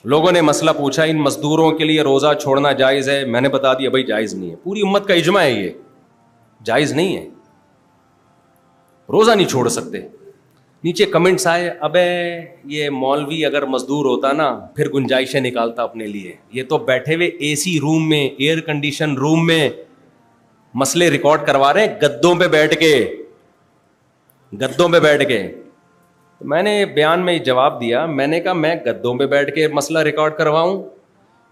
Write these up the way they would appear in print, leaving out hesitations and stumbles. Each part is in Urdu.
لوگوں نے مسئلہ پوچھا ان مزدوروں کے لیے روزہ چھوڑنا جائز ہے؟ میں نے بتا دیا بھائی جائز نہیں ہے، پوری امت کا اجماع ہے یہ جائز نہیں ہے، روزہ نہیں چھوڑ سکتے۔ نیچے کمنٹس آئے، ابے یہ مولوی اگر مزدور ہوتا نا پھر گنجائشیں نکالتا اپنے لیے، یہ تو بیٹھے ہوئے اے سی روم میں، ایئر کنڈیشن روم میں مسئلے ریکارڈ کروا رہے ہیں، گدوں پہ بیٹھ کے۔ میں نے بیان میں جواب دیا، میں نے کہا میں گدوں پہ بیٹھ کے مسئلہ ریکارڈ کرواؤں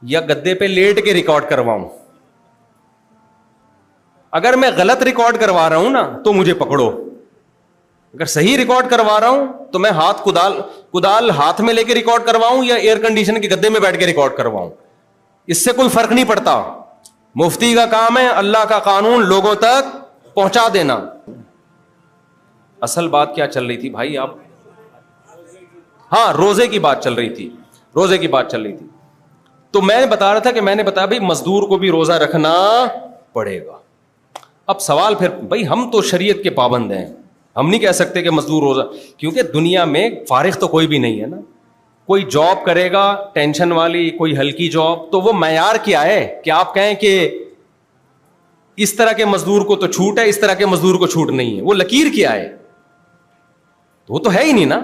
یا گدے پہ لیٹ کے ریکارڈ کرواؤں؟ اگر میں غلط ریکارڈ کروا رہا ہوں نا تو مجھے پکڑو، اگر صحیح ریکارڈ کروا رہا ہوں تو میں کدال ہاتھ میں لے کے ریکارڈ کرواؤں یا ایئر کنڈیشن کے گدے میں بیٹھ کے ریکارڈ کرواؤں، اس سے کوئی فرق نہیں پڑتا۔ مفتی کا کام ہے اللہ کا قانون لوگوں تک پہنچا دینا۔ اصل بات کیا چل رہی تھی بھائی آپ؟ ہاں روزے کی بات چل رہی تھی، تو میں بتا رہا تھا کہ میں نے بتایا بھائی مزدور کو بھی روزہ رکھنا پڑے گا۔ اب سوال پھر بھائی ہم تو شریعت کے پابند ہیں، ہم نہیں کہہ سکتے کہ مزدور روزہ، کیونکہ دنیا میں فارغ تو کوئی بھی نہیں ہے نا، کوئی جاب کرے گا ٹینشن والی، کوئی ہلکی جاب، تو وہ معیار کیا ہے کہ آپ کہیں کہ اس طرح کے مزدور کو تو چھوٹ ہے، اس طرح کے مزدور کو چھوٹ نہیں ہے، وہ لکیر کیا ہے؟ تو وہ تو ہے ہی نہیں نا،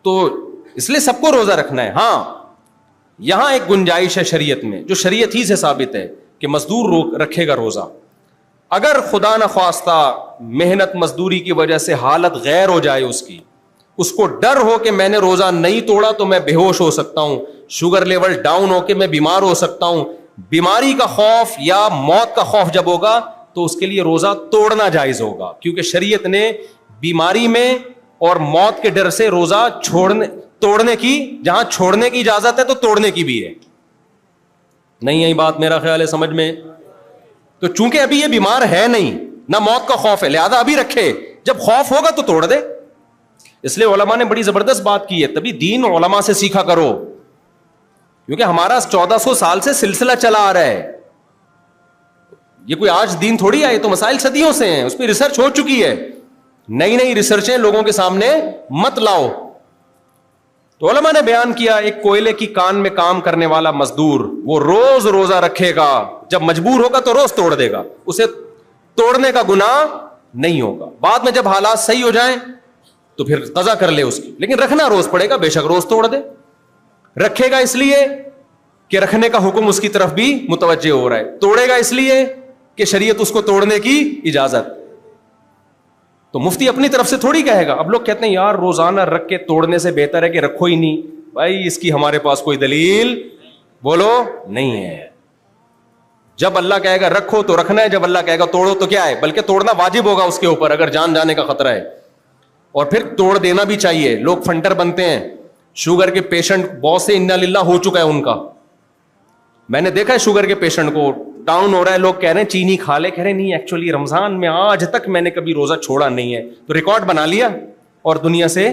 تو اس لیے سب کو روزہ رکھنا ہے۔ ہاں یہاں ایک گنجائش ہے شریعت میں، جو شریعت ہی سے ثابت ہے کہ مزدور رکھے گا روزہ۔ اگر خدا نخواستہ محنت مزدوری کی وجہ سے حالت غیر ہو جائے اس کو ڈر ہو کہ میں نے روزہ نہیں توڑا تو میں بے ہوش ہو سکتا ہوں، شوگر لیول ڈاؤن ہو کے میں بیمار ہو سکتا ہوں، بیماری کا خوف یا موت کا خوف جب ہوگا تو اس کے لیے روزہ توڑنا جائز ہوگا، کیونکہ شریعت نے بیماری میں اور موت کے ڈر سے روزہ توڑنے کی، جہاں چھوڑنے کی اجازت ہے تو توڑنے کی بھی ہے۔ نہیں ہے بات میرا خیال ہے سمجھ میں؟ تو چونکہ ابھی یہ بیمار ہے نہیں، نہ موت کا خوف ہے، لہذا ابھی رکھے، جب خوف ہوگا تو توڑ دے۔ اس لیے علماء نے بڑی زبردست بات کی ہے، تبھی دین علماء سے سیکھا کرو، کیونکہ ہمارا 1400 سال سے سلسلہ چلا آ رہا ہے، یہ کوئی آج دین تھوڑی آئے، تو مسائل صدیوں سے ہیں، اس پہ ریسرچ ہو چکی ہے، نئی ریسرچیں لوگوں کے سامنے مت لاؤ۔ تو علماء نے بیان کیا ایک کوئلے کی کان میں کام کرنے والا مزدور وہ روز روزہ رکھے گا، جب مجبور ہوگا تو روز توڑ دے گا، اسے توڑنے کا گناہ نہیں ہوگا، بعد میں جب حالات صحیح ہو جائیں تو پھر قضا کر لے اس کی، لیکن رکھنا روز پڑے گا، بے شک روز توڑ دے، رکھے گا اس لیے کہ رکھنے کا حکم اس کی طرف بھی متوجہ ہو رہا ہے، توڑے گا اس لیے کہ شریعت اس کو توڑنے کی اجازت۔ تو مفتی اپنی طرف سے تھوڑی کہے گا۔ اب لوگ کہتے ہیں یار روزانہ رکھ کے توڑنے سے بہتر ہے کہ رکھو ہی نہیں، بھائی اس کی ہمارے پاس کوئی دلیل بولو نہیں ہے۔ جب اللہ کہے گا رکھو تو رکھنا ہے، جب اللہ کہے گا توڑو تو کیا ہے، بلکہ توڑنا واجب ہوگا اس کے اوپر اگر جان جانے کا خطرہ ہے، اور پھر توڑ دینا بھی چاہیے۔ لوگ فنٹر بنتے ہیں، شوگر کے پیشنٹ بہت سے انا للہ ہو چکا ہے ان کا، میں نے دیکھا ہے شوگر کے پیشنٹ کو ڈاؤن ہو رہا ہے، لوگ کہہ رہے ہیں چینی کھا لے، کہہ رہے نہیں ایکچولی رمضان میں آج تک میں نے کبھی روزہ چھوڑا نہیں ہے، تو ریکارڈ بنا لیا اور دنیا سے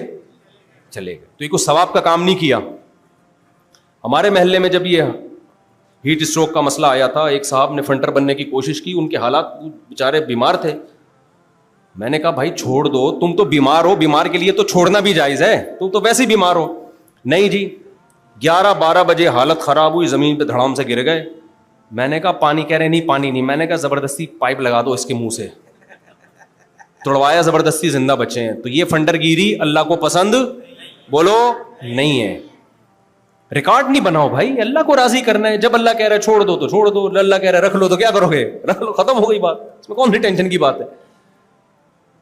چلے گئے، تو یہ کوئی ثواب کا کام نہیں کیا۔ ہمارے محلے میں جب یہ ہیٹ اسٹروک کا مسئلہ آیا تھا، ایک صاحب نے فنٹر بننے کی کوشش کی، ان کے حالات بیچارے بیمار تھے، میں نے کہا بھائی چھوڑ دو، تم تو بیمار ہو، بیمار کے لیے تو چھوڑنا بھی جائز ہے، تم تو ویسے ہی بیمار ہو۔ نہیں جی، 11-12 بجے حالت خراب ہوئی، زمین پہ دھڑام سے گر گئے، میں نے کہا پانی، کہہ رہے نہیں پانی نہیں، میں نے کہا زبردستی پائپ لگا دو اس کے منہ سے، توڑوایا زبردستی، زندہ بچے ہیں۔ تو یہ فنڈر گیری اللہ کو پسند بولو نہیں ہے، ریکارڈ نہیں بناؤ بھائی، اللہ کو راضی کرنا ہے، جب اللہ کہہ رہا ہے چھوڑ دو تو چھوڑ دو، اللہ کہہ رہا ہے رکھ لو تو کیا کرو گے، رکھ لو، ختم ہو گئی بات، اس میں کون سی ٹینشن کی بات ہے۔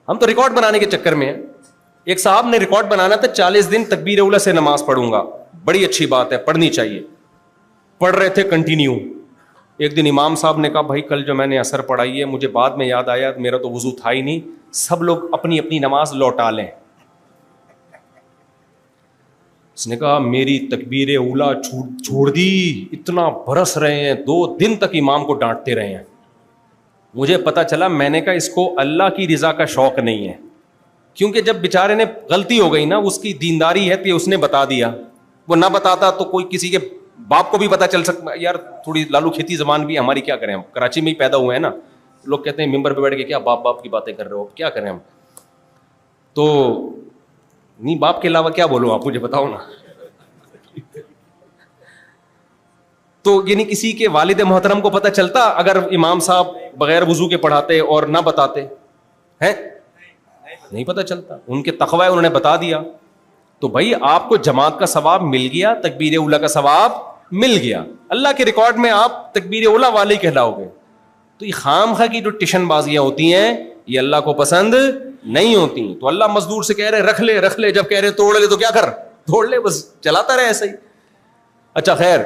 ہم تو ریکارڈ بنانے کے چکر میں ہیں۔ ایک صاحب نے ریکارڈ بنانا تھا 40 دن تکبیر اولیٰ سے نماز پڑھوں گا، بڑی اچھی بات ہے، پڑھنی چاہیے، پڑھ رہے تھے کنٹینیو۔ ایک دن امام صاحب نے کہا بھائی کل جو میں نے عصر پڑھائی ہے مجھے بعد میں یاد آیا میرا تو وضو تھا ہی نہیں، سب لوگ اپنی اپنی نماز لوٹا لیں۔ اس نے کہا میری تکبیر اولیٰ چھوڑ دی، اتنا برس رہے ہیں، 2 دن تک امام کو ڈانٹتے رہے ہیں، مجھے پتا چلا، میں نے کہا اس کو اللہ کی رضا کا شوق نہیں ہے، کیونکہ جب بیچارے نے غلطی ہو گئی نا، اس کی دینداری ہے تو اس نے بتا دیا، وہ نہ بتاتا تو کوئی کسی کے باپ کو بھی پتا چل سکتا، یار تھوڑی لالو کھیتی زبان بھی ہماری، کیا کریں ہم کراچی میں ہی پیدا ہوئے ہیں نا، لوگ کہتے ہیں ممبر پہ بیٹھ کے کیا باپ کی باتیں کر رہے ہو، کیا کریں ہم، تو نہیں باپ کے علاوہ کیا بولوں، آپ مجھے بتاؤ نا۔ تو یعنی کسی کے والد محترم کو پتہ چلتا اگر امام صاحب بغیر وضو کے پڑھاتے اور نہ بتاتے ہیں؟ نہیں پتہ چلتا. ان کے تقوی انہوں نے بتا دیا. تو بھائی آپ کو جماعت کا ثواب مل گیا, تکبیر اولیٰ کا ثواب مل گیا, اللہ کے ریکارڈ میں آپ تکبیر اولیٰ والے کہلاؤ گے. تو یہ خام خواہ کی جو ٹیشن بازیاں ہوتی ہیں یہ اللہ کو پسند نہیں ہوتی. تو اللہ مزدور سے کہہ رہے رکھ لے, جب کہہ رہے توڑ لے تو کیا کر, توڑ لے, بس چلاتا رہے ایسے ہی. اچھا خیر,